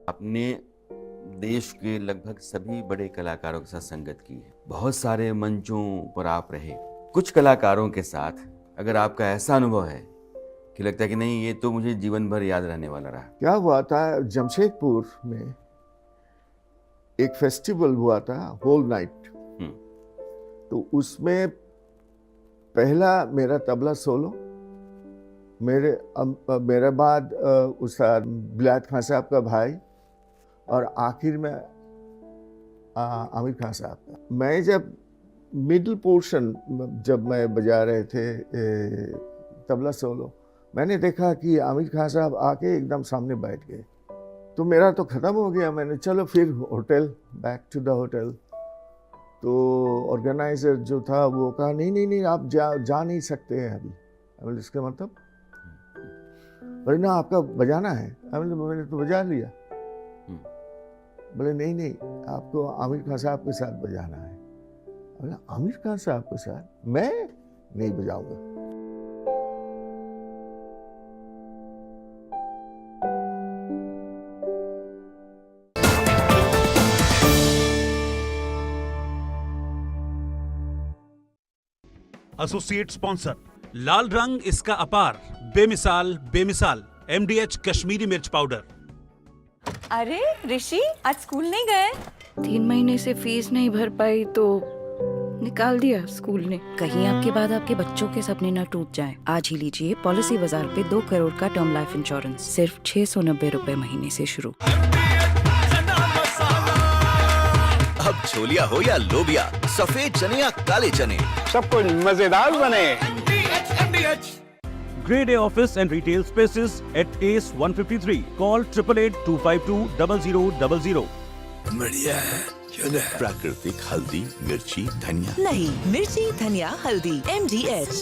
अपने देश के लगभग सभी बड़े कलाकारों के साथ संगत की है, बहुत सारे मंचों पर आप रहे। कुछ कलाकारों के साथ अगर आपका ऐसा अनुभव है कि लगता है कि नहीं, ये तो मुझे जीवन भर याद रहने वाला रहा। क्या हुआ था, जमशेदपुर में एक फेस्टिवल हुआ था, होल नाइट। तो उसमें पहला मेरा तबला सोलो, मेरे बाद उस्ताद बिलायत खान साहब का भाई, और आखिर में आमिर खान साहब का। मैं जब मिडिल पोर्शन जब मैं बजा रहे थे तबला सोलो, मैंने देखा कि आमिर खान साहब आके एकदम सामने बैठ गए। तो मेरा तो ख़त्म हो गया। मैंने चलो फिर hotel, back to the hotel. तो ऑर्गेनाइज़र जो था वो कहा नहीं आप जा नहीं सकते हैं अभी। बोले इसका मतलब? बोले ना, आपका बजाना है। मैंने तो बजा लिया। बोले नहीं आपको आमिर खान साहब के साथ बजाना है। बोले आमिर खान साहब के साथ? मैं नहीं बजाऊंगा। एसोसिएट स्पॉन्सर, लाल रंग इसका अपार, बेमिसाल बेमिसाल MDH कश्मीरी मिर्च पाउडर। अरे ऋषि, आज स्कूल नहीं गए? 3 महीने से फीस नहीं भर पाई तो निकाल दिया स्कूल ने। कहीं आपके बाद आपके बच्चों के सपने न टूट जाएं। आज ही लीजिए पॉलिसी बाजार पे 2 करोड़ का टर्म लाइफ इंश्योरेंस, सिर्फ 690 रुपए महीने से शुरू। अब छोलिया हो या लोबिया, सफेद चने या काले चने, सब कुछ मजेदार बने। Grade A office and retail spaces at ACE 153. Call 8882520000. बढ़िया है, क्यों नहीं? प्राकृतिक हल्दी, मिर्ची, धनिया। नहीं, मिर्ची, धनिया, हल्दी, MDH।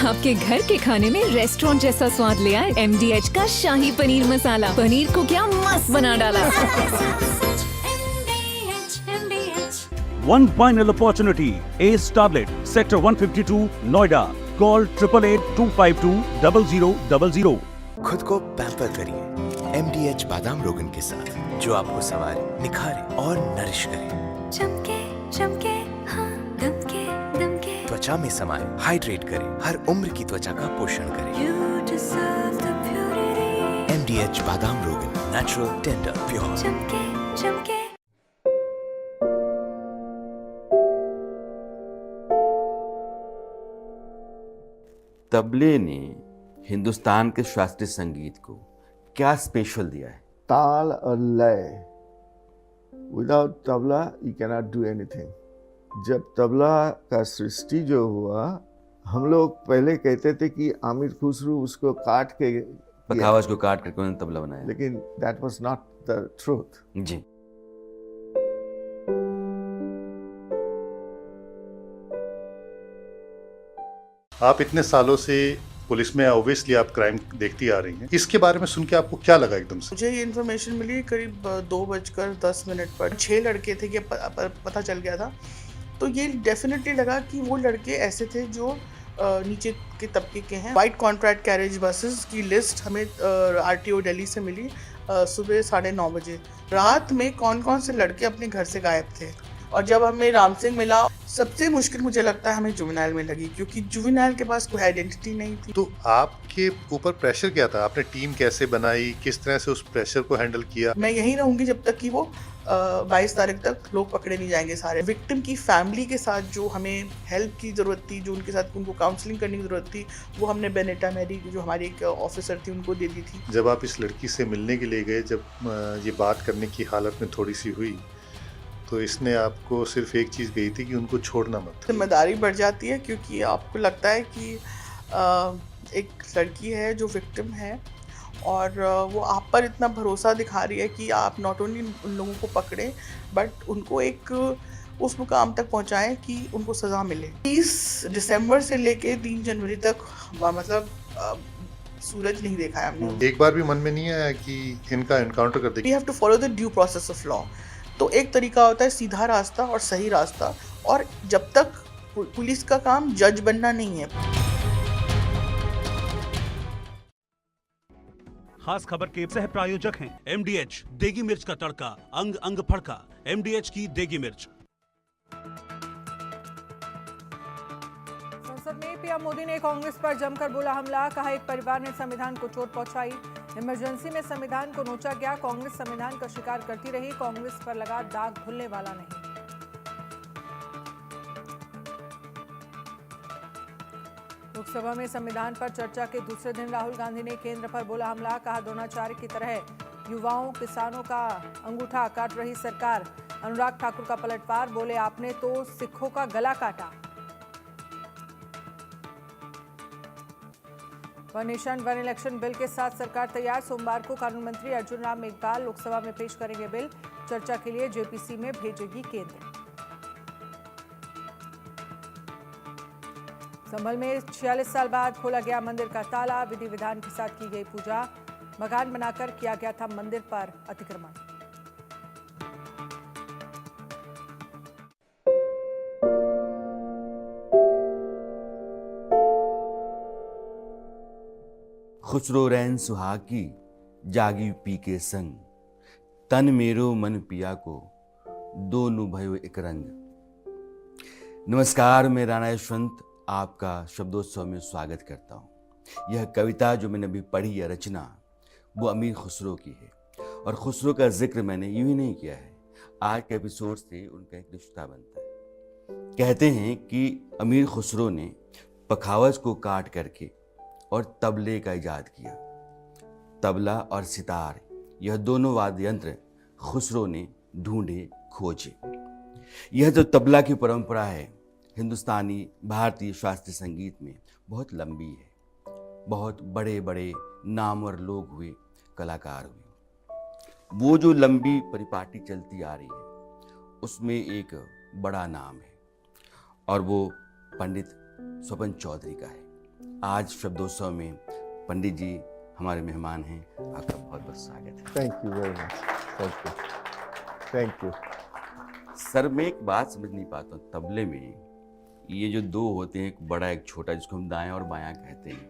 आपके घर के खाने में रेस्टोरेंट जैसा स्वाद ले आए MDH का शाही पनीर मसाला। पनीर को क्या मस्त बना डाला। One final opportunity. ACE Tablet, Sector 152, Noida. Call 8882520000. खुद को पैम्पर करिए MDH बादाम रोगन के साथ, जो आपको संवारे, निखारे और नरिश करे। चमके चमके हाँ, दमके दमके, त्वचा में समाए, हाइड्रेट करे, हर उम्र की त्वचा का पोषण करे। MDH बादाम रोगन, नेचुरल, टेंडर, प्योर। चमके चमके। तबले ने हिंदुस्तान के शास्त्रीय संगीत को क्या स्पेशल दिया है? ताल और लय। Without tabla you cannot do anything. जब तबला का सृष्टि जो हुआ, हम लोग पहले कहते थे कि आमिर खुसरो उसको काट के, पखावज को काट करके उन्होंने तबला बनाया, लेकिन that was not the truth. जी। आप इतने सालों से पुलिस में, ऑब्वियसली आप क्राइम देखती आ रही हैं, इसके बारे में सुन के आपको क्या लगा एकदम से? मुझे ये इन्फॉर्मेशन मिली करीब 2:10 पर 6 लड़के थे, ये पता चल गया था। तो ये डेफिनेटली लगा कि वो लड़के ऐसे थे जो नीचे के तबके के हैं। वाइट कॉन्ट्रैक्ट कैरेज बसेस की लिस्ट हमें RTO दिल्ली से मिली सुबह 9:30 बजे। रात में कौन कौन से लड़के अपने घर से गायब थे। और जब हमें राम सिंह मिला, सबसे मुश्किल मुझे लगता है हमें जुवेनाइल में लगी, क्योंकि जुवेनाइल के पास कोई आइडेंटिटी नहीं थी। तो आपके ऊपर प्रेशर क्या था? आपने टीम कैसे बनाई, किस तरह से उस प्रेशर को हैंडल किया? मैं यहीं रहूंगी जब तक कि वो 22 तारीख तक लोग पकड़े नहीं जाएंगे सारे। विक्टिम की फैमिली के साथ जो हमें हेल्प की ज़रूरत थी, जो उनके साथ उनको काउंसलिंग करने की ज़रूरत थी, वो हमने बेनेटा मेरी जो हमारी एक ऑफिसर थी उनको दे दी थी। जब आप इस लड़की से मिलने के लिए गए, जब ये बात करने की हालत में थोड़ी सी हुई, तो इसने आपको सिर्फ एक चीज़ कही थी कि उनको छोड़ना मत। जिम्मेदारी बढ़ जाती है, क्योंकि आपको लगता है कि एक लड़की है जो विक्टिम है और वो आप पर इतना भरोसा दिखा रही है कि आप नॉट ओनली उन लोगों को पकड़ें, बट उनको एक उस मुकाम तक पहुंचाएं कि उनको सज़ा मिले। 30 दिसंबर से लेके 3 जनवरी तक मतलब सूरज नहीं देखा है हमने। एक बार भी मन में नहीं आया कि इनका एनकाउंटर कर दें? We have to follow the due process of law. तो एक तरीका होता है सीधा रास्ता और सही रास्ता, और जब तक पुलिस का काम जज बनना नहीं है। खास खबर के सह प्रायोजक हैं MDH देगी मिर्च का तड़का, अंग अंग फड़का। MDH की देगी मिर्च। संसद में पीएम मोदी ने कांग्रेस पर जमकर बोला हमला, कहा एक परिवार ने संविधान को चोट पहुंचाई। इमरजेंसी में संविधान को नोचा गया, कांग्रेस संविधान का शिकार करती रही, कांग्रेस पर लगा दाग धुलने वाला नहीं। लोकसभा में संविधान पर चर्चा के दूसरे दिन राहुल गांधी ने केंद्र पर बोला हमला, कहा द्रोणाचार्य की तरह युवाओं किसानों का अंगूठा काट रही सरकार। अनुराग ठाकुर का पलटवार, बोले आपने तो सिखों का गला काटा। One nation one election bill के साथ सरकार तैयार, सोमवार को कानून मंत्री अर्जुन राम मेघवाल लोकसभा में पेश करेंगे बिल, चर्चा के लिए जेपीसी में भेजेगी केंद्र। संभल में 46 साल बाद खोला गया मंदिर का ताला, विधि विधान के साथ की गई पूजा, मकान बनाकर किया गया था मंदिर पर अतिक्रमण। खुसरो रैन सुहागी जागी पी के संग, तन मेरो मन पिया को दोनों भयो एक रंग। नमस्कार, मैं राणा यशवंत आपका शब्दोत्सव में स्वागत करता हूँ। यह कविता जो मैंने अभी पढ़ी है, रचना, वो अमीर खुसरो की है। और खुसरो का जिक्र मैंने यूं ही नहीं किया है, आज के एपिसोड से उनका एक रिश्ता बनता है। कहते हैं कि अमीर खुसरो ने पखावज को काट करके और तबले का इजाद किया। तबला और सितार, यह दोनों वाद्य यंत्र खुसरो ने ढूंढे खोजे। यह जो तबला की परंपरा है हिंदुस्तानी भारतीय शास्त्रीय संगीत में बहुत लंबी है। बहुत बड़े बड़े नामवर लोग हुए, कलाकार हुए। वो जो लंबी परिपाटी चलती आ रही है उसमें एक बड़ा नाम है और वो पंडित स्वपन चौधरी का है। आज शब्दोत्सव में पंडित जी हमारे मेहमान हैं, आपका बहुत बहुत स्वागत है। Thank you very much, thank you, thank you. Sir, मैं एक बात समझ नहीं पाता हूँ, तबले में ये जो दो होते हैं, एक बड़ा एक छोटा, जिसको हम दायां और बायां कहते हैं,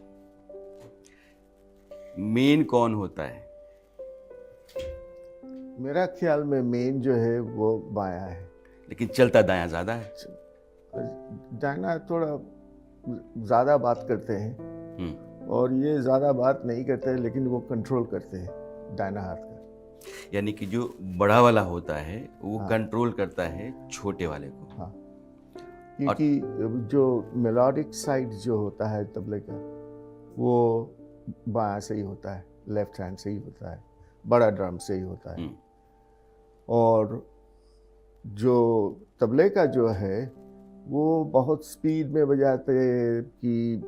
मेन कौन होता है? मेरा ख्याल में मेन जो है वो बायां है, लेकिन चलता दायां ज्यादा है। दायां थोड़ा ज़्यादा बात करते हैं और ये ज़्यादा बात नहीं करते हैं, लेकिन वो कंट्रोल करते हैं दाहिना हाथ का। यानी कि जो बड़ा वाला होता है वो हाँ। कंट्रोल करता है छोटे वाले को। हाँ, क्योंकि जो मेलोडिक साइड जो होता है तबले का, वो बायां से ही होता है, लेफ्ट हैंड से ही होता है, बड़ा ड्रम से ही होता है। और जो तबले का जो है वो बहुत स्पीड में बजाते हैं कि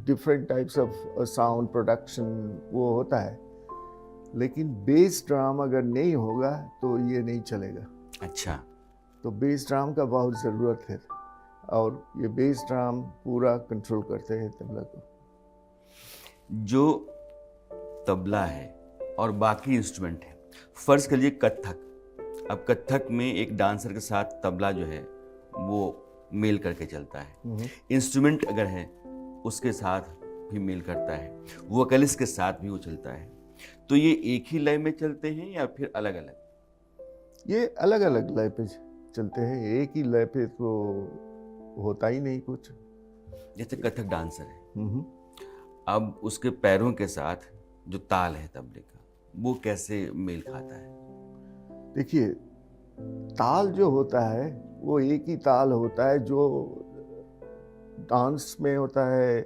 different types of sound production वो होता है, लेकिन बेस ड्रम अगर नहीं होगा तो ये नहीं चलेगा। अच्छा, तो बेस ड्रम का बहुत ज़रूरत है और ये बेस ड्रम पूरा कंट्रोल करते हैं तबला को। जो तबला है और बाकी इंस्ट्रूमेंट है, फर्ज करिए कथक। अब कथक में एक डांसर के साथ तबला जो है वो मेल करके चलता है। इंस्ट्रूमेंट अगर है उसके साथ भी मेल करता है, वोकलिस्ट के साथ भी वो चलता है। तो ये एक ही लय में चलते हैं या फिर अलग अलग? ये अलग अलग लय पे चलते हैं, एक ही लय पे तो होता ही नहीं कुछ। जैसे कथक डांसर है, अब उसके पैरों के साथ जो ताल है तबले का, वो कैसे मेल खाता है? देखिए, ताल जो होता है वो एक ही ताल होता है जो डांस में होता है,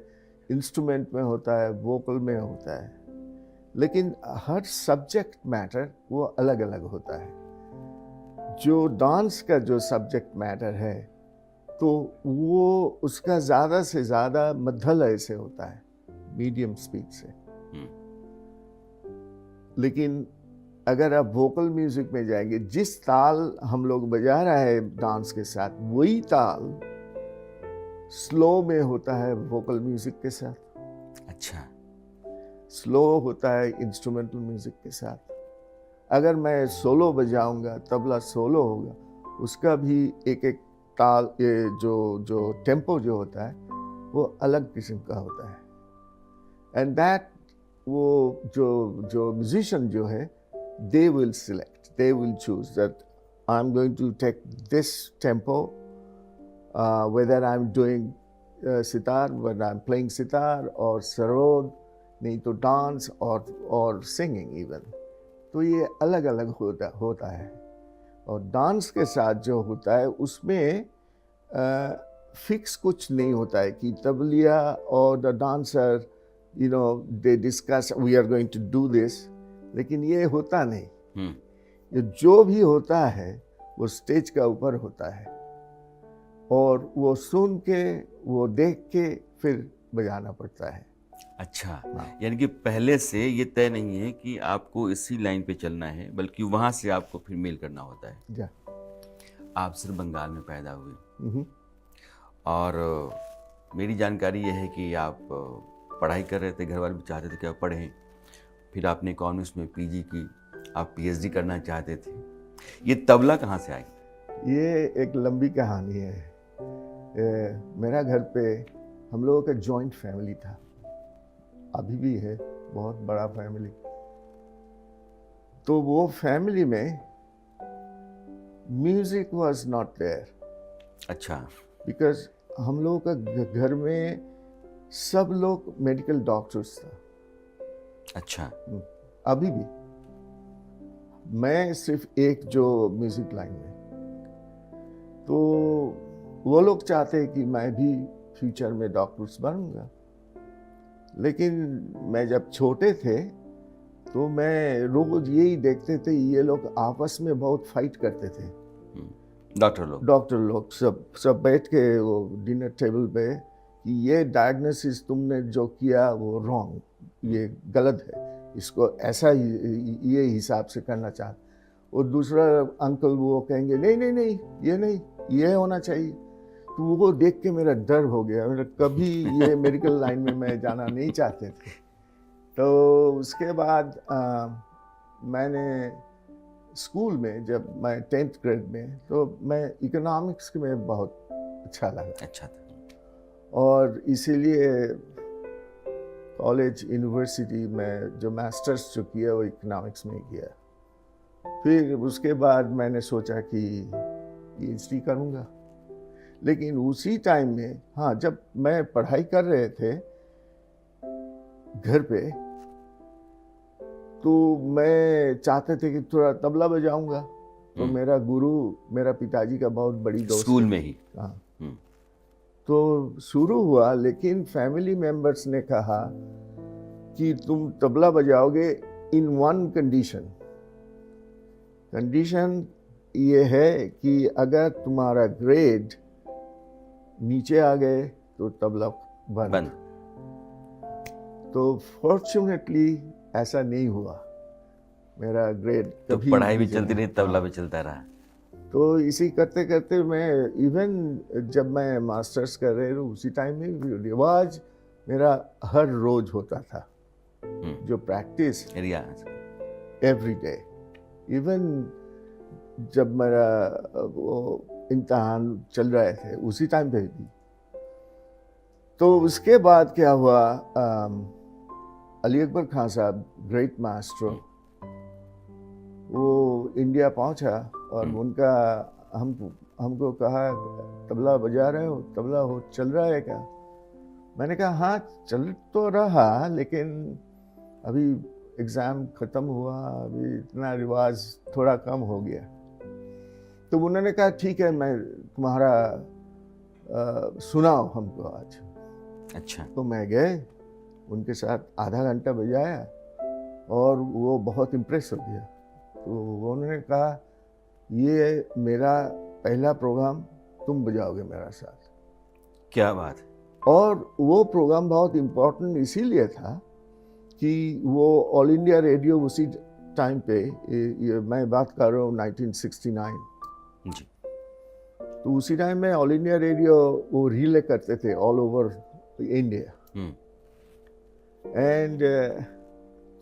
इंस्ट्रूमेंट में होता है, वोकल में होता है, लेकिन हर सब्जेक्ट मैटर वो अलग अलग होता है। जो डांस का जो सब्जेक्ट मैटर है तो वो उसका ज़्यादा से ज़्यादा मध्य लय से होता है, मीडियम स्पीड से। लेकिन अगर आप वोकल म्यूजिक में जाएंगे, जिस ताल हम लोग बजा रहे हैं डांस के साथ, वही ताल स्लो में होता है वोकल म्यूजिक के साथ। अच्छा, स्लो होता है इंस्ट्रूमेंटल म्यूजिक के साथ। अगर मैं सोलो बजाऊंगा, तबला सोलो होगा, उसका भी एक एक ताल, ये जो टेम्पो जो होता है वो अलग किस्म का होता है। एंड दैट वो जो म्यूजिशियन जो है, they will select, they will choose that I'm going to take this tempo, whether I'm doing sitar, whether I'm playing sitar or sarod, नहीं तो डांस और सिंगिंग इवन। तो ये अलग अलग होता है। और डांस के साथ जो होता है उसमें फिक्स कुछ नहीं होता है कि तबलिया और the dancer you know they discuss we are going to do this, लेकिन ये होता नहीं। ये जो भी होता है वो स्टेज का ऊपर होता है और वो सुन के वो देख के फिर बजाना पड़ता है। अच्छा, यानी कि पहले से ये तय नहीं है कि आपको इसी लाइन पे चलना है, बल्कि वहाँ से आपको फिर मेल करना होता है। जा। आप सिर्फ बंगाल में पैदा हुए और मेरी जानकारी ये है कि आप पढ़ाई कर रहे थे, घर वाले भी चाहते थे कि आप पढ़ें, फिर आपने इकोनॉमिक्स में पीजी की, आप पीएचडी करना चाहते थे। ये तबला कहाँ से आई? ये एक लंबी कहानी है। मेरा घर पे हम लोगों का जॉइंट फैमिली था, अभी भी है, बहुत बड़ा फैमिली। तो वो फैमिली में म्यूजिक वाज नॉट देयर। अच्छा। बिकॉज हम लोगों का घर में सब लोग मेडिकल डॉक्टर्स था। अच्छा। अभी भी मैं सिर्फ एक जो म्यूजिक लाइन में। तो वो लोग चाहते हैं कि मैं भी फ्यूचर में डॉक्टर्स बनूंगा, लेकिन मैं जब छोटे थे तो मैं रोज यही देखते थे, ये लोग आपस में बहुत फाइट करते थे। डॉक्टर लोग सब बैठ के वो डिनर टेबल पे कि ये डायग्नोसिस तुमने जो किया वो रॉन्ग, ये गलत है, इसको ऐसा ये हिसाब से करना चाहते। और दूसरा अंकल वो कहेंगे नहीं ये होना चाहिए। तो वो देख के मेरा डर हो गया, मेरा कभी ये मेडिकल लाइन में मैं जाना नहीं चाहते थे। तो उसके बाद मैंने स्कूल में जब मैं 10th ग्रेड में, तो मैं इकोनॉमिक्स में बहुत अच्छा लगा। अच्छा था। और इसीलिए कॉलेज यूनिवर्सिटी में जो मास्टर्स जो किया वो इकोनॉमिक्स में किया। फिर उसके बाद मैंने सोचा कि पीएचडी करूँगा, लेकिन उसी टाइम में, हाँ, जब मैं पढ़ाई कर रहे थे घर पे, तो मैं चाहते थे कि थोड़ा तबला बजाऊंगा। तो मेरा गुरु मेरा पिताजी का बहुत बड़ी दोस्त स्कूल में ही। हाँ। तो शुरू हुआ, लेकिन फैमिली मेंबर्स ने कहा कि तुम तबला बजाओगे इन वन कंडीशन ये है कि अगर तुम्हारा ग्रेड नीचे आ गए तो तबला बंद। तो फॉर्चुनेटली ऐसा नहीं हुआ, मेरा ग्रेड तो पढ़ाई भी चलती रही, तबला भी चलता रहा। तो इसी करते करते मैं इवन जब मैं मास्टर्स कर रहे थे उसी टाइम में रिवाज मेरा हर रोज होता था, जो प्रैक्टिस एवरी डे। इवन जब मेरा वो इम्तहान चल रहे थे उसी टाइम पे भी। तो उसके बाद क्या हुआ, अली अकबर खान साहब ग्रेट मास्टर, वो इंडिया पहुंचा और उनका हमको कहा तबला बजा रहे हो, तबला हो चल रहा है क्या? मैंने कहा हाँ चल तो रहा, लेकिन अभी एग्ज़ाम ख़त्म हुआ, अभी इतना रिवाज थोड़ा कम हो गया। तो उन्होंने कहा ठीक है, मैं तुम्हारा सुनाओ हमको आज। अच्छा। तो मैं गए, उनके साथ आधा घंटा बजाया और वो बहुत इम्प्रेस हो गया। तो उन्होंने कहा ये मेरा पहला प्रोग्राम, तुम बजाओगे मेरा साथ। क्या बात। और वो प्रोग्राम बहुत इम्पोर्टेंट इसीलिए था कि वो ऑल इंडिया रेडियो उसी टाइम पे, ये मैं बात कर रहा हूँ 1969 जी। तो उसी टाइम में ऑल इंडिया रेडियो वो रिले करते थे ऑल ओवर इंडिया। एंड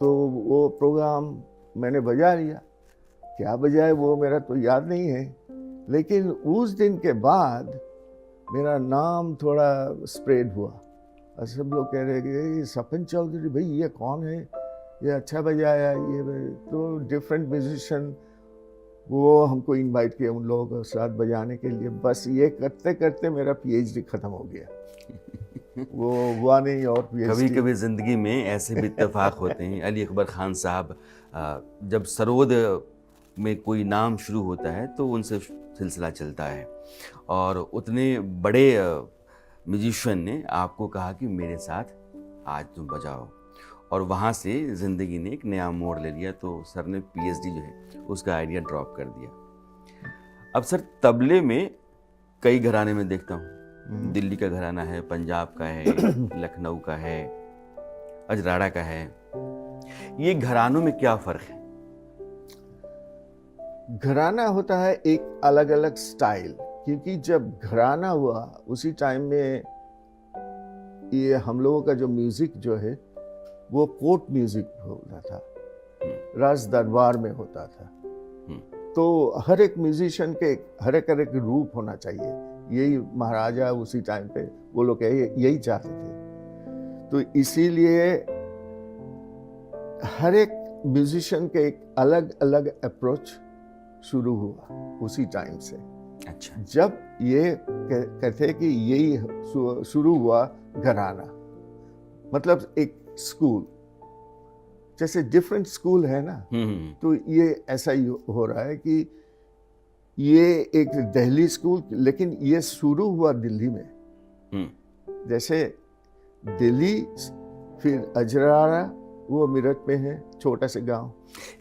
तो वो प्रोग्राम मैंने बजा लिया। क्या बजाए वो मेरा तो याद नहीं है, लेकिन उस दिन के बाद मेरा नाम थोड़ा स्प्रेड हुआ और सब लोग कह रहे कि ये सपन चौधरी भाई ये कौन है, ये अच्छा बजाया ये तो डिफरेंट म्यूजिशियन वो हमको इनवाइट किया उन लोगों के साथ बजाने के लिए। बस ये करते करते मेरा पीएचडी ख़त्म हो गया। वो हुआ नहीं और कभी कभी ज़िंदगी में ऐसे भी इत्तेफाक होते हैं। अली अकबर खान साहब जब सरोद में कोई नाम शुरू होता है तो उनसे सिलसिला चलता है और उतने बड़े म्यूजिशियन ने आपको कहा कि मेरे साथ आज तुम बजाओ और वहाँ से ज़िंदगी ने एक नया मोड़ ले लिया। तो सर ने पीएचडी जो है उसका आइडिया ड्रॉप कर दिया। अब सर तबले में कई घराने में देखता हूँ, दिल्ली का घराना है, पंजाब का है, लखनऊ का है, अजराड़ा का है। ये घरानों में क्या फ़र्क है? घराना होता है एक अलग अलग स्टाइल, क्योंकि जब घराना हुआ उसी टाइम में ये हम लोगों का जो म्यूज़िक जो है वो कोर्ट म्यूज़िक होता था, राज दरबार में होता था। तो हर एक म्यूजिशियन के हर एक रूप होना चाहिए। यही महाराजा उसी टाइम पे वो लोग यही चाहते थे। तो इसीलिए हर एक म्यूजिशियन के एक अलग अलग अप्रोच शुरू हुआ उसी टाइम से। अच्छा, जब ये कहते कि यही शुरू हुआ घराना, मतलब एक स्कूल, जैसे डिफरेंट स्कूल है ना, तो ये ऐसा ही हो रहा है कि ये एक दिल्ली स्कूल, लेकिन ये शुरू हुआ दिल्ली में। जैसे दिल्ली, फिर अजराड़ा, वो मेरठ में है, छोटा सा गांव।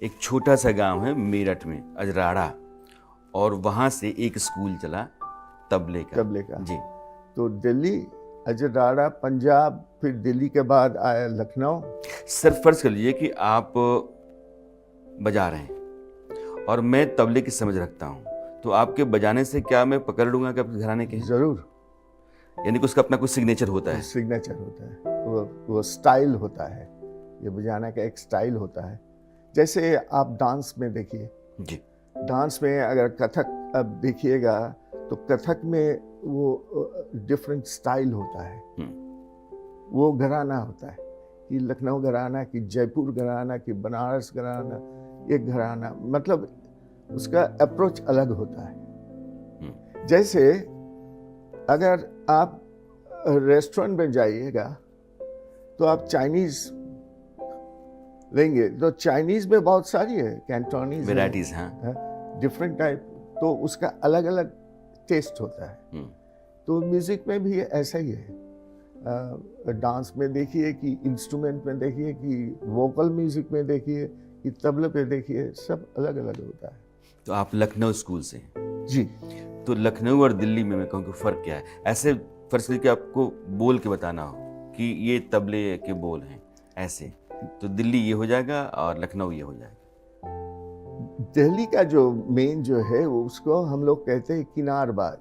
एक छोटा सा गांव है मेरठ में, अजराड़ा, और वहाँ से एक स्कूल चला तबले का जी। तो दिल्ली, अजराड़ा, पंजाब, फिर दिल्ली के बाद आया लखनऊ। सर फर्ज कर लीजिए कि आप बजा रहे हैं और मैं तबले की समझ रखता हूँ, तो आपके बजाने से क्या मैं पकड़ लूँगा कि आपके घराने के हैं? जरूर। यानी कि उसका अपना कुछ सिग्नेचर होता है? सिग्नेचर होता है, वो स्टाइल होता है, ये बजाने का एक स्टाइल होता है। जैसे आप डांस में देखिए जी, डांस में अगर कथक अब देखिएगा तो कथक में वो डिफरेंट स्टाइल होता है। वो घराना होता है कि लखनऊ घराना, कि जयपुर घराना, कि बनारस घराना, एक घराना, मतलब उसका अप्रोच अलग होता है। जैसे अगर आप रेस्टोरेंट में जाइएगा तो आप चाइनीज लेंगे तो चाइनीज में बहुत सारी है, कैंटोनीज वेराइटीज, हाँ, डिफरेंट टाइप, तो उसका अलग अलग टेस्ट होता है। तो म्यूजिक में भी ऐसा ही है। डांस में देखिए, कि इंस्ट्रूमेंट में देखिए, कि वोकल म्यूजिक में देखिए, कि तबले पे देखिए, सब अलग अलग होता है। तो आप लखनऊ स्कूल से हैं? जी। तो लखनऊ और दिल्ली में मैं कहूँ कि फ़र्क क्या है? ऐसे फर्ज करिए कि आपको बोल के बताना हो कि ये तबले के बोल हैं ऐसे, तो दिल्ली ये हो जाएगा और लखनऊ ये हो जाएगा। दिल्ली का जो मेन जो है उसको हम लोग कहते हैं किनारबाज,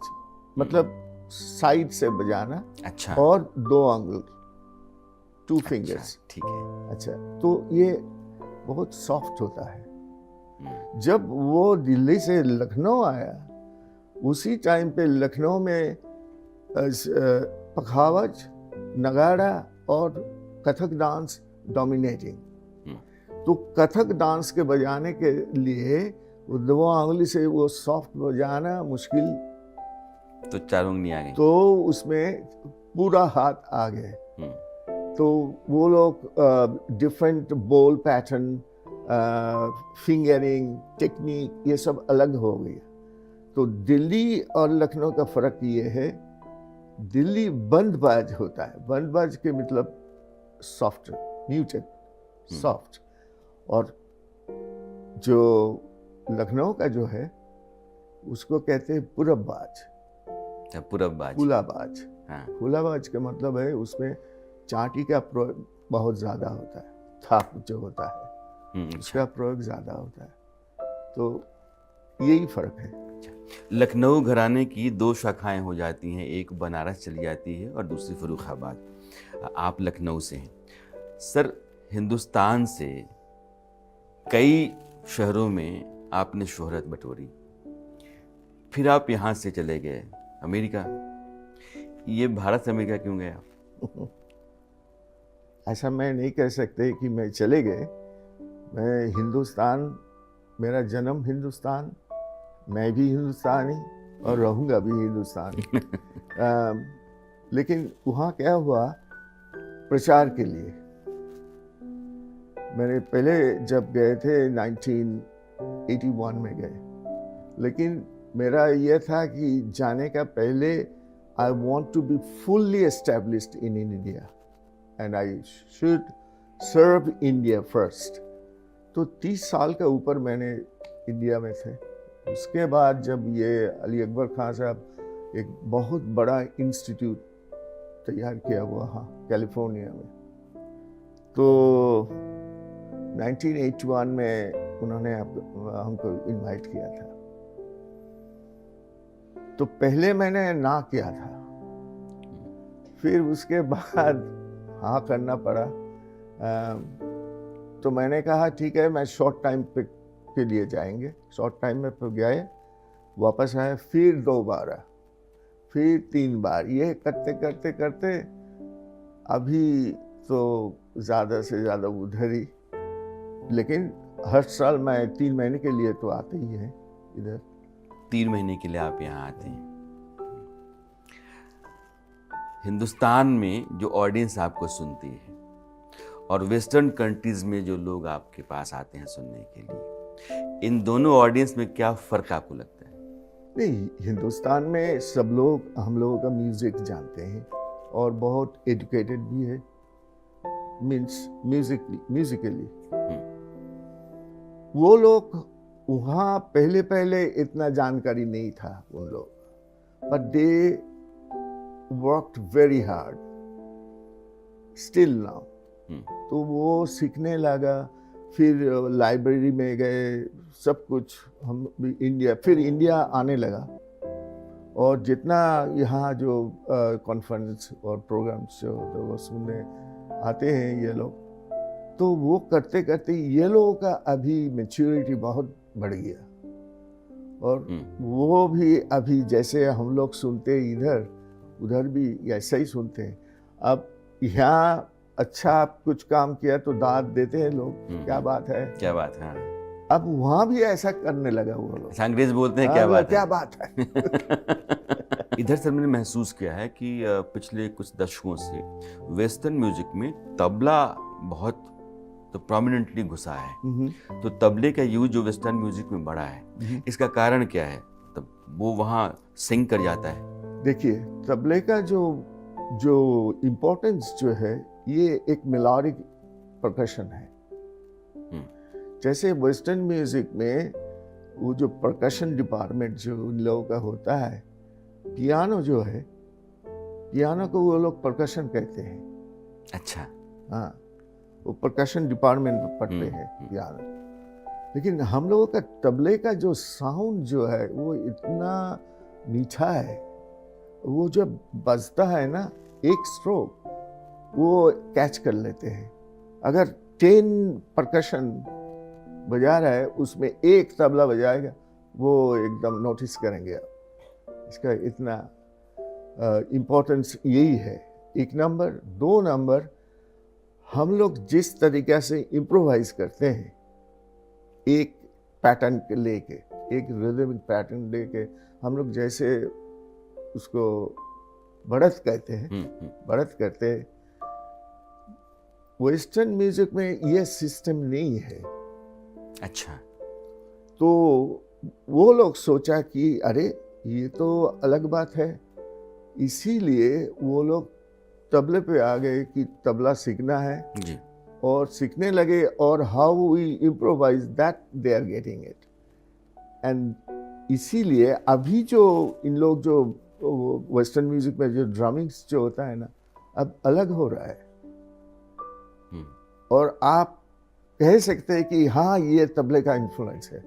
मतलब साइड से बजाना। अच्छा। और 2 अंगुल, 2 फिंगर्स। ठीक है। अच्छा, तो ये बहुत सॉफ्ट होता है। जब वो दिल्ली से लखनऊ आया, उसी टाइम पे लखनऊ में पखावज, नगाड़ा और कथक डांस डोमिनेटिंग। तो कथक डांस के बजाने के लिए 2 आंगुली से वो सॉफ्ट बजाना मुश्किल, तो 4 उंगली आ गई, तो उसमें पूरा हाथ आ गए। तो वो लोग डिफरेंट बोल पैटर्न, फिंगरिंग टेक्निक, ये सब अलग हो गया। तो दिल्ली और लखनऊ का फ़र्क ये है, दिल्ली बंदबाज होता है, बंदबाज के मतलब सॉफ्ट, म्यूटेड, सॉफ्ट, और जो लखनऊ का जो है उसको कहते हैं पुरबबाज। पुलाबाज। हाँ। पुलाबाज का मतलब है उसमें चाटी का प्रयोग बहुत ज़्यादा होता है, थाप जो होता है उसका प्रयोग ज़्यादा होता है। तो यही फ़र्क है। लखनऊ घराने की 2 शाखाएं हो जाती हैं, एक बनारस चली जाती है और दूसरी फर्रुखाबाद। आप लखनऊ से हैं सर। हिंदुस्तान से कई शहरों में आपने शोहरत बटोरी, फिर आप यहाँ से चले गए अमेरिका। ये भारत से अमेरिका क्यों गए आप? ऐसा मैं नहीं कह सकते कि मैं चले गए। मैं हिंदुस्तान, मेरा जन्म हिंदुस्तान, मैं भी हिंदुस्तानी और रहूँगा भी हिंदुस्तानी। लेकिन वहाँ क्या हुआ, प्रचार के लिए मैंने पहले जब गए थे 1981 में गए, लेकिन मेरा यह था कि जाने का पहले I want to be fully established in India and I should serve India first. तो 30 साल का ऊपर मैंने इंडिया में थे। उसके बाद जब ये अली अकबर खान साहब एक बहुत बड़ा इंस्टीट्यूट तैयार किया हुआ हाँ कैलिफोर्निया में, तो 1981 में उन्होंने हमको इनवाइट किया था। तो पहले मैंने ना किया था, फिर उसके बाद हाँ करना पड़ा। तो मैंने कहा ठीक है, मैं शॉर्ट टाइम के लिए जाएंगे। शॉर्ट टाइम में फिर गए, वापस आए, फिर 2 बार, फिर 3 बार, ये करते करते करते अभी तो ज़्यादा से ज़्यादा उधर ही। लेकिन हर साल मैं 3 महीने के लिए तो आते ही है इधर। 3 महीने के लिए आप यहाँ आते हैं। हिंदुस्तान में जो ऑडियंस आपको सुनती है और वेस्टर्न कंट्रीज में जो लोग आपके पास आते हैं सुनने के लिए, इन दोनों ऑडियंस में क्या फ़र्क आपको लगता है? नहीं, हिंदुस्तान में सब लोग हम लोगों का म्यूज़िक जानते हैं और बहुत एजुकेटेड भी है, मीन्स म्यूजिकली। वो लोग वहाँ पहले इतना जानकारी नहीं था उन लोग, but they worked very hard still now. तो वो सीखने लगा, फिर लाइब्रेरी में गए, सब कुछ हम भी इंडिया, फिर इंडिया आने लगा। और जितना यहाँ जो कॉन्फ्रेंस और प्रोग्राम्स जो तो वो सुनने आते हैं ये लोग, तो वो करते करते ये लोगों का अभी मैच्योरिटी बहुत बढ़ गया। और वो भी अभी जैसे हम लोग सुनते इधर उधर भी ऐसा ही सुनते हैं। अब यहाँ अच्छा आप कुछ काम किया तो दाद देते हैं लोग, क्या बात है, क्या बात है। अब वहाँ भी ऐसा करने लगा वो लोग, अंग्रेज बोलते हैं क्या बात है। इधर से मैंने महसूस किया है कि पिछले कुछ दशकों से वेस्टर्न म्यूजिक में तबला बहुत तो प्रोमिनेंटली घुसा है। तो तबले का यूज जो वेस्टर्न म्यूजिक में बढ़ा है, इसका कारण क्या है? तब वो वहाँ सिंग कर जाता है। देखिए, तबले का जो इम्पोर्टेंस जो है, ये एक मेलोडिक परकशन है। जैसे वेस्टर्न म्यूजिक में वो जो परकशन डिपार्टमेंट जो उन लोगों का होता है, पियानो जो है, पियानो को वो लोग परकशन कहते हैं। अच्छा, हाँ, वो परकशन डिपार्टमेंट में पढ़ते हैं पियानो। लेकिन हम लोगों का तबले का जो साउंड जो है वो इतना मीठा है, वो जब बजता है ना, एक स्ट्रोक वो कैच कर लेते हैं। अगर 10 परकशन बजा रहा है, उसमें एक तबला बजाएगा, वो एकदम नोटिस करेंगे आप। इसका इतना इम्पोर्टेंस यही है। 1 नंबर। 2 नंबर, हम लोग जिस तरीक़े से इम्प्रोवाइज करते हैं, एक पैटर्न लेके, एक रिदमिक पैटर्न लेके, हम लोग जैसे उसको बढ़त कहते हैं, बढ़त करते हैं। वेस्टर्न म्यूजिक में ये सिस्टम नहीं है। अच्छा, तो वो लोग सोचा कि अरे ये तो अलग बात है, इसीलिए वो लोग तबले पे आ गए कि तबला सीखना है जी। और सीखने लगे, और how we improvise that they are getting it. And इसीलिए अभी जो इन लोग जो वेस्टर्न म्यूजिक में जो ड्रमिंग्स जो होता है ना, अब अलग हो रहा है। और आप कह सकते हैं कि हाँ, ये तबले का इन्फ्लुएंस है।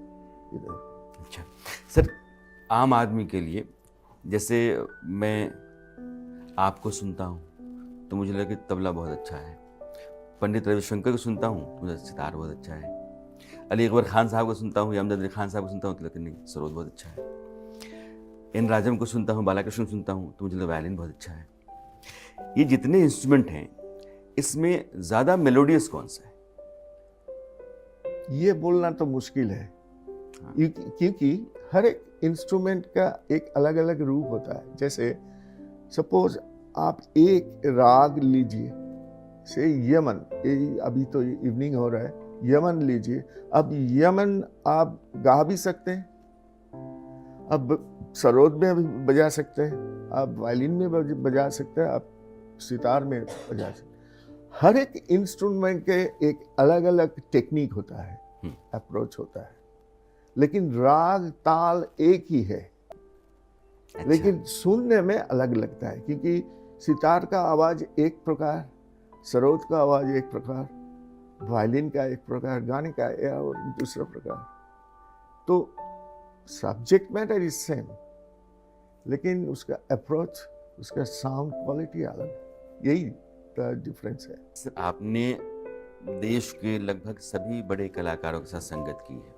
अच्छा सर, आम आदमी के लिए, जैसे मैं आपको सुनता हूँ तो मुझे लगे तबला बहुत अच्छा है, पंडित रविशंकर को सुनता हूँ तो मुझे सितार बहुत अच्छा है, अली अकबर खान साहब को सुनता हूँ या अमजद अली खान साहब को सुनता हूँ तो लगता नहीं सरोद बहुत अच्छा है, एन राजम को सुनता हूँ, बालाकृष्ण सुनता हूँ तो मुझे वायलिन बहुत अच्छा है। ये जितने इंस्ट्रूमेंट हैं, इसमें ज़्यादा मेलोडियस कौन सा है? ये बोलना तो मुश्किल है, क्योंकि हर एक इंस्ट्रूमेंट का एक अलग अलग रूप होता है। जैसे सपोज आप एक राग लीजिए, से यमन, अभी तो इवनिंग हो रहा है, यमन लीजिए। अब यमन आप गा भी सकते हैं, अब सरोद में भी बजा सकते हैं, आप वायलिन में बजा सकते हैं, आप सितार में बजा सकते हैं। हर एक इंस्ट्रूमेंट के एक अलग अलग टेक्निक होता है, अप्रोच होता है, लेकिन राग ताल एक ही है। अच्छा। लेकिन सुनने में अलग लगता है, क्योंकि सितार का आवाज एक प्रकार, सरोद का आवाज एक प्रकार, वायलिन का एक प्रकार, गाने का और दूसरा प्रकार। तो सब्जेक्ट मैटर इज सेम, लेकिन उसका अप्रोच, उसका साउंड क्वालिटी अलग, यही डिफरेंस है। सर, आपने देश के लगभग सभी बड़े कलाकारों के साथ संगत की है,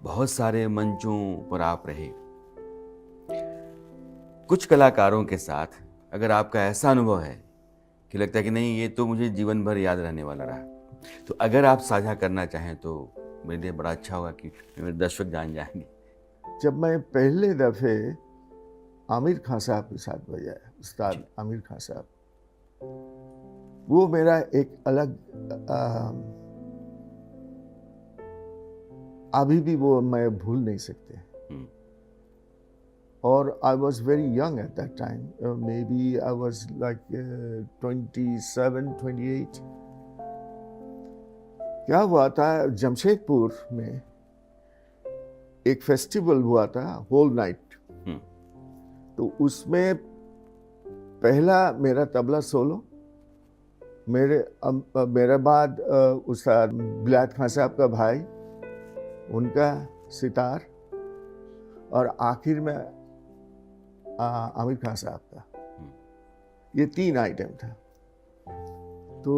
बहुत सारे मंचों पर आप रहे। कुछ कलाकारों के साथ अगर आपका ऐसा अनुभव है कि लगता है कि नहीं, ये तो मुझे जीवन भर याद रहने वाला रहा, तो अगर आप साझा करना चाहें तो मेरे लिए बड़ा अच्छा होगा कि मेरे दर्शक जान जाएंगे। जब मैं पहले दफे आमिर खान साहब के साथ बजाया, उस्ताद आमिर खान साहब, वो मेरा एक अलग, अभी भी वो मैं भूल नहीं सकते। और I was very young at that time, maybe I was like 27, 28. क्या हुआ था, जमशेदपुर में एक फेस्टिवल हुआ था, होल नाइट। तो उसमें पहला मेरा तबला सोलो, मेरे बाद उस्ताद बिलायत खान साहब का भाई, उनका सितार, और आखिर में आमिर खान साहब का। ये 3 आइटम था। तो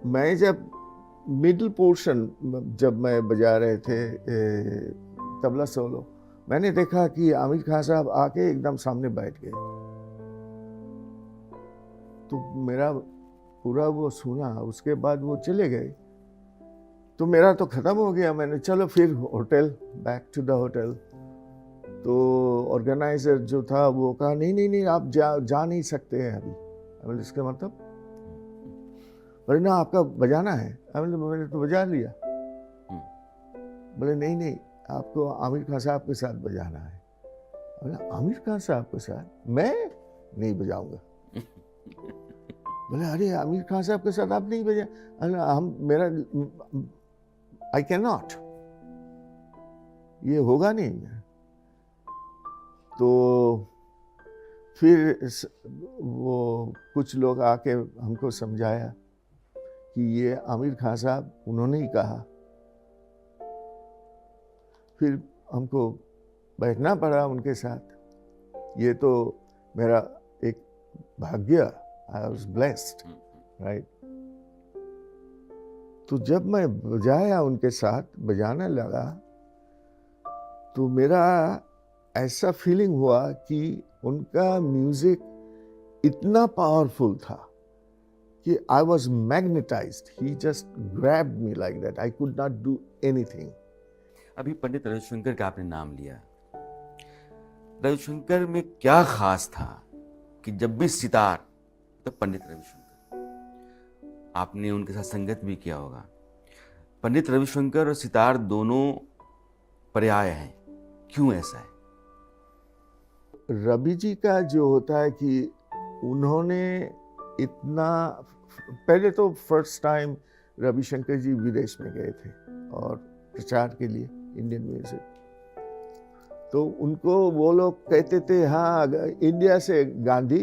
मैं जब मिडिल पोर्शन, जब मैं बजा रहे थे तबला सोलो, मैंने देखा कि आमिर खान साहब आके एकदम सामने बैठ गए। तो मेरा पूरा वो सुना, उसके बाद वो चले गए। तो मेरा तो ख़त्म हो गया। मैंने चलो फिर hotel, back to the hotel. तो ऑर्गेनाइजर जो था वो कहा नहीं आप जा नहीं सकते हैं अभी। मैंने इसका मतलब, बोले ना आपका बजाना है। मैंने तो बजा लिया। बोले नहीं आपको आमिर खान साहब के साथ बजाना है। बोले आमिर खान साहब के साथ मैं नहीं बजाऊंगा। बोले अरे आमिर खान साहब के साथ आप नहीं बजा, आई कैन नॉट, ये होगा नहीं। तो फिर वो कुछ लोग आके हमको समझाया कि ये आमिर खान साहब उन्होंने ही कहा। फिर हमको बैठना पड़ा उनके साथ। ये तो मेरा एक भाग्य, I was blessed, right? तो जब मैं बजाया उनके साथ, बजाने लगा, तो मेरा ऐसा फीलिंग हुआ कि उनका म्यूजिक इतना पावरफुल था कि I was magnetized. He just grabbed me like that. I could not do anything. अभी पंडित रविशंकर का आपने नाम लिया। रविशंकर में क्या खास था कि जब भी सितार, तो पंडित रविशंकर, आपने उनके साथ संगत भी किया होगा। पंडित रविशंकर और सितार दोनों पर्याय हैं, क्यों ऐसा है? रवि जी का जो होता है कि उन्होंने इतना, पहले तो फर्स्ट टाइम रविशंकर जी विदेश में गए थे और प्रचार के लिए इंडियन म्यूजिक। तो उनको वो लोग कहते थे हाँ इंडिया से गांधी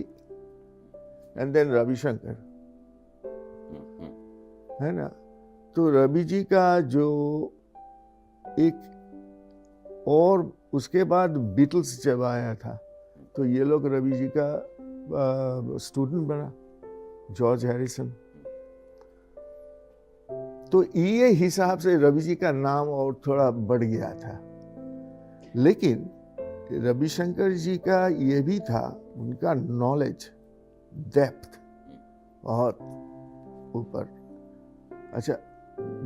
एंड देन रविशंकर, है ना। तो रवि जी का जो एक, और उसके बाद बीटल्स जब आया था तो ये लोग रवि जी का स्टूडेंट बना, जॉर्ज हैरिसन। तो ये हिसाब से रवि जी का नाम और थोड़ा बढ़ गया था। लेकिन रविशंकर जी का ये भी था, उनका नॉलेज, डेप्थ, बहुत ऊपर। अच्छा,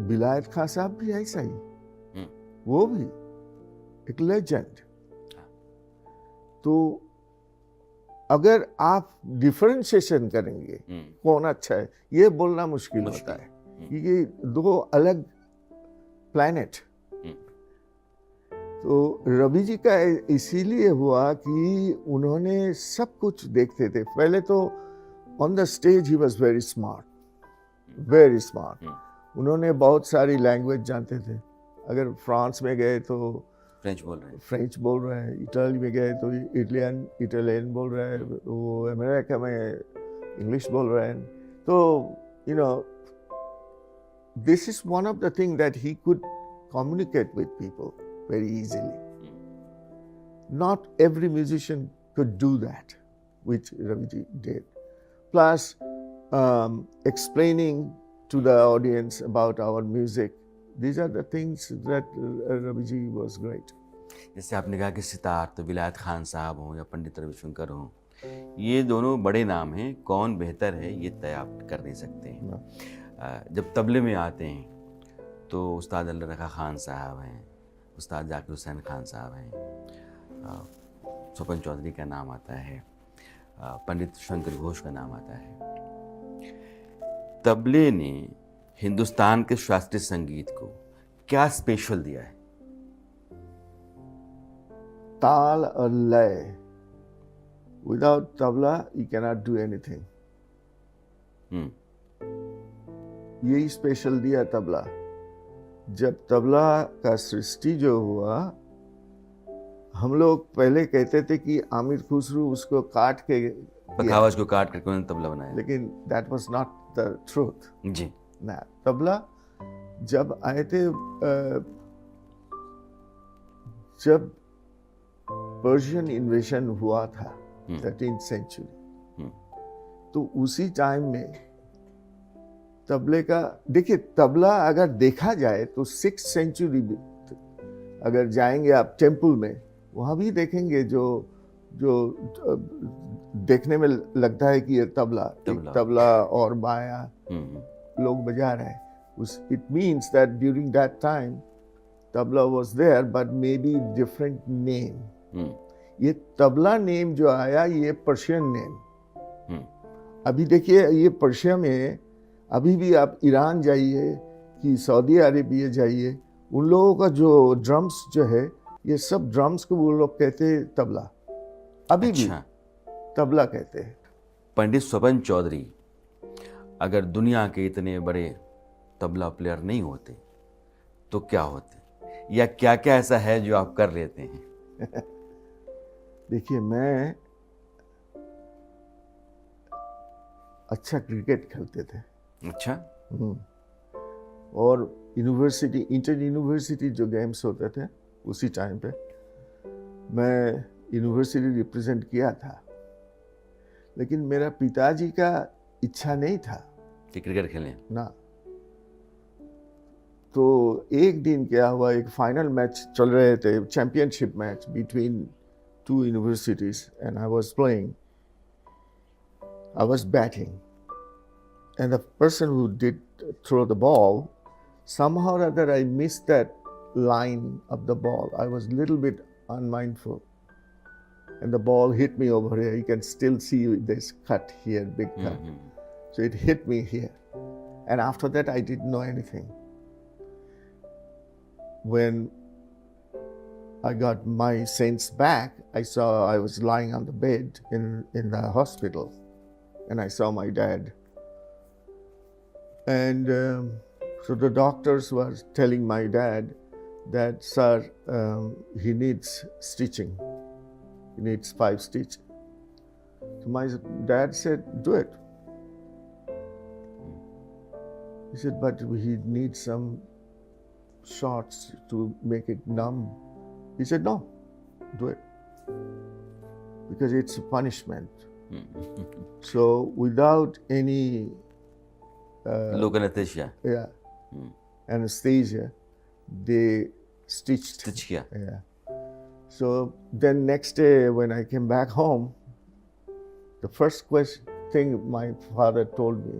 बिलायत खान साहब भी ऐसा ही, वो भी एक लेजेंड। तो अगर आप डिफरेंशिएशन करेंगे कौन अच्छा है, ये बोलना मुश्किल होता है, क्योंकि दो अलग प्लैनेट। तो रवि जी का इसीलिए हुआ कि उन्होंने सब कुछ देखते थे। पहले तो on the stage he was very smart, very smart. उन्होंने बहुत सारी लैंग्वेज जानते थे। अगर फ्रांस में गए तो फ्रेंच बोल रहे हैं, इटली में गए तो इटालियन बोल रहे हैं, वो अमेरिका में इंग्लिश बोल रहे हैं। तो you know, this is one of the thing that he could communicate with people very easily. Not every musician could do that, which Raviji did. Plus, explaining to the audience about our music. These are the things that Raviji was great. जैसे आपने कहा कि सितार तो विलायत खान साहब हों या पंडित रविशंकर हों, ये दोनों बड़े नाम हैं, कौन बेहतर है ये तय आप कर नहीं सकते हैं। जब तबले में आते हैं तो उस्ताद अल्लाह रखा खान साहब हैं, उस्ताद जाकिर हुसैन खान साहब हैं, स्वपन चौधरी का नाम आता है, पंडित शंकर घोष का नाम आता है। तबले ने हिंदुस्तान के शास्त्रीय संगीत को क्या स्पेशल दिया है? ताल और लय। Without tabla you cannot do anything. यही स्पेशल दिया तबला। जब तबला का सृष्टि जो हुआ, हम लोग पहले कहते थे कि आमिर खुसरो उसको काट के, पखावज को काट करके उन्होंने तबला बनाया, लेकिन that was not the truth जी। ना, तबला जब आए थे, जब पर्शियन इन्वेशन हुआ था 13th सेंचुरी, तो उसी टाइम में तबले का, देखिए तबला अगर देखा जाए तो 6th सेंचुरी अगर जाएंगे आप टेम्पल में, वहाँ भी देखेंगे जो देखने में लगता है कि ये तबला और बाया लोग बजा रहे हैं। It means that during that time tabla was there but maybe different name. ये तबला नेम जो आया ये पर्शियन नेम। अभी देखिए ये पर्शिया में, अभी भी आप ईरान जाइए कि सऊदी अरेबिया जाइए, उन लोगों का जो ड्रम्स जो है, ये सब ड्रम्स को वो लोग कहते हैं तबला, अभी भी तबला कहते हैं। पंडित स्वपन चौधरी अगर दुनिया के इतने बड़े तबला प्लेयर नहीं होते तो क्या होते, या क्या क्या ऐसा है जो आप कर लेते हैं? देखिए, मैं अच्छा क्रिकेट खेलते थे। अच्छा। और यूनिवर्सिटी, इंटर यूनिवर्सिटी जो गेम्स होते थे उसी टाइम पे मैं यूनिवर्सिटी रिप्रेजेंट किया था, लेकिन मेरा पिताजी का इच्छा नहीं था कि क्रिकेट खेलें ना। तो एक दिन क्या हुआ, एक फाइनल मैच चल रहे थे, championship match between 2 universities, and I was playing. I was batting, and the person who did throw the ball, somehow or other I missed that line of the ball. I was a little bit unmindful, and the ball hit me over here. You can still see this cut here, big cut. So it hit me here, and after that I didn't know anything. When I got my sense back, I saw I was lying on the bed in the hospital, and I saw my dad. And so the doctors were telling my dad that, sir, he needs stitching. He needs 5 stitches. So my dad said, do it. He said, but he needs some shots to make it numb. He said, no, do it. Because it's a punishment. So without any local anesthesia. Yeah. Anesthesia, they stitched. Yeah. So then next day when I came back home, the first question, thing my father told me.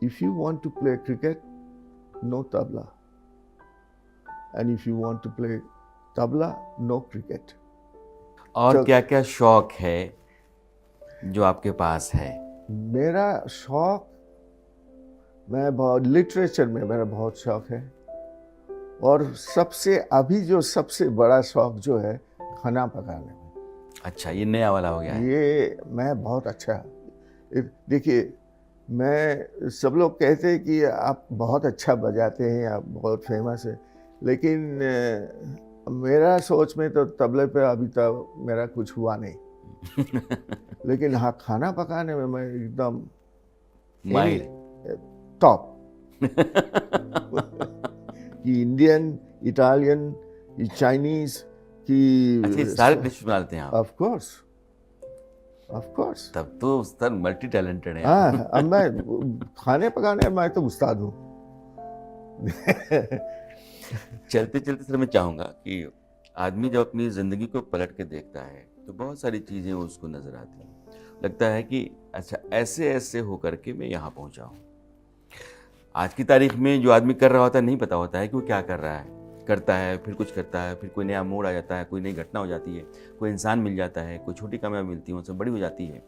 If you want to play cricket, no tabla. And if you want to play tabla, no cricket. और क्या क्या शौक है जो आपके पास है? मेरा शौक, मैं बहुत लिटरेचर में मेरा बहुत शौक है, और सबसे बड़ा शौक जो है खाना पकाने में। अच्छा, ये नया वाला हो गया है। ये मैं बहुत अच्छा, देखिए मैं, सब लोग कहते हैं कि आप बहुत अच्छा बजाते हैं, आप बहुत फेमस है, लेकिन मेरा सोच में तो तबले पे अभी तक मेरा कुछ हुआ नहीं। लेकिन हाँ, खाना पकाने में मैं एकदम माहिर, टॉप। कि इंडियन, इटालियन, चाइनीज की सारे डिश बनाते हैं आप? Of course. तब तो सर मल्टी टैलेंटेड है। हाँ, अब मैं खाने पकाने मैं तो उस्ताद हूँ। चलते चलते सर मैं चाहूँगा कि आदमी जब अपनी ज़िंदगी को पलट के देखता है तो बहुत सारी चीज़ें उसको नज़र आती हैं। लगता है कि अच्छा, ऐसे ऐसे होकर के मैं यहाँ पहुँचा हूँ। आज की तारीख में जो आदमी कर रहा होता है, नहीं पता होता है कि वो क्या कर रहा है, करता है, फिर कुछ करता है, फिर कोई नया मोड़ आ जाता है, कोई नई घटना हो जाती है, कोई इंसान मिल जाता है, कोई छोटी कामयाबी मिलती है, उनसे बड़ी हो जाती है।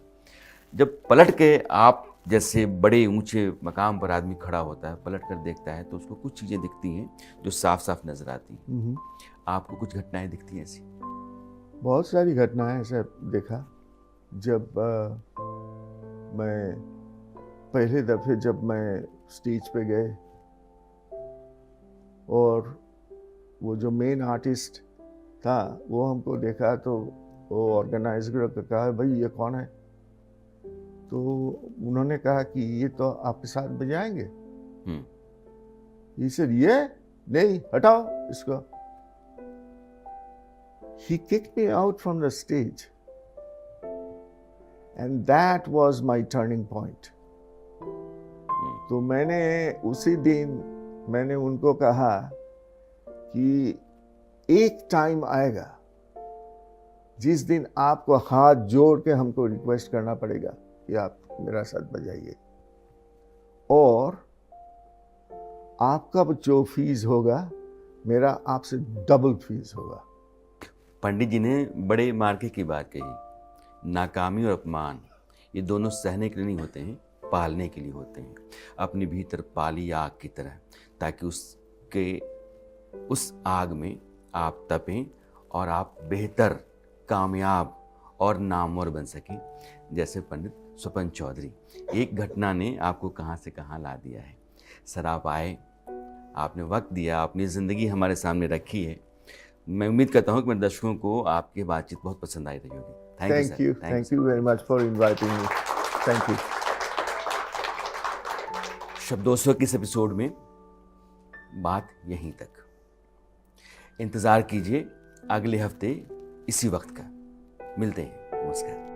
जब पलट के आप जैसे बड़े ऊंचे मकाम पर आदमी खड़ा होता है, पलट कर देखता है तो उसको कुछ चीज़ें दिखती हैं जो साफ साफ नज़र आती हैं। आपको कुछ घटनाएं दिखती हैं ऐसी? बहुत सारी घटनाएं ऐसा देखा। जब मैं पहले दफ़े जब मैं स्टेज पे गए और वो जो मेन आर्टिस्ट था वो हमको देखा, तो वो ऑर्गेनाइजर को कहा, भाई ये कौन है? तो उन्होंने कहा कि ये तो आपके साथ बजाएंगे। ये सर, ये नहीं, हटाओ इसको। He kicked me out from the stage, and that was my turning point. तो मैंने उसी दिन मैंने उनको कहा कि एक टाइम आएगा जिस दिन आपको हाथ जोड़ के हमको रिक्वेस्ट करना पड़ेगा कि आप मेरा साथ बजाइए, और आपका जो फीस होगा मेरा आपसे डबल फीस होगा। पंडित जी ने बड़े मार्के की बात कही। नाकामी और अपमान ये दोनों सहने के लिए नहीं होते हैं, पालने के लिए होते हैं। अपने भीतर पाली आग की तरह, ताकि उस आग में आप तपें और आप बेहतर, कामयाब और नामवर बन सकें। जैसे पंडित स्वपन चौधरी, एक घटना ने आपको कहाँ से कहाँ ला दिया है। सर आप आए, आपने वक्त दिया, अपनी ज़िंदगी हमारे सामने रखी है। मैं उम्मीद करता हूँ कि मेरे दर्शकों को आपकी बातचीत बहुत पसंद आई रही होगी। Thank you very much for inviting me. Thank you. शब्दों की इस एपिसोड में बात यहीं तक। इंतज़ार कीजिए अगले हफ्ते इसी वक्त का। मिलते हैं। नमस्कार।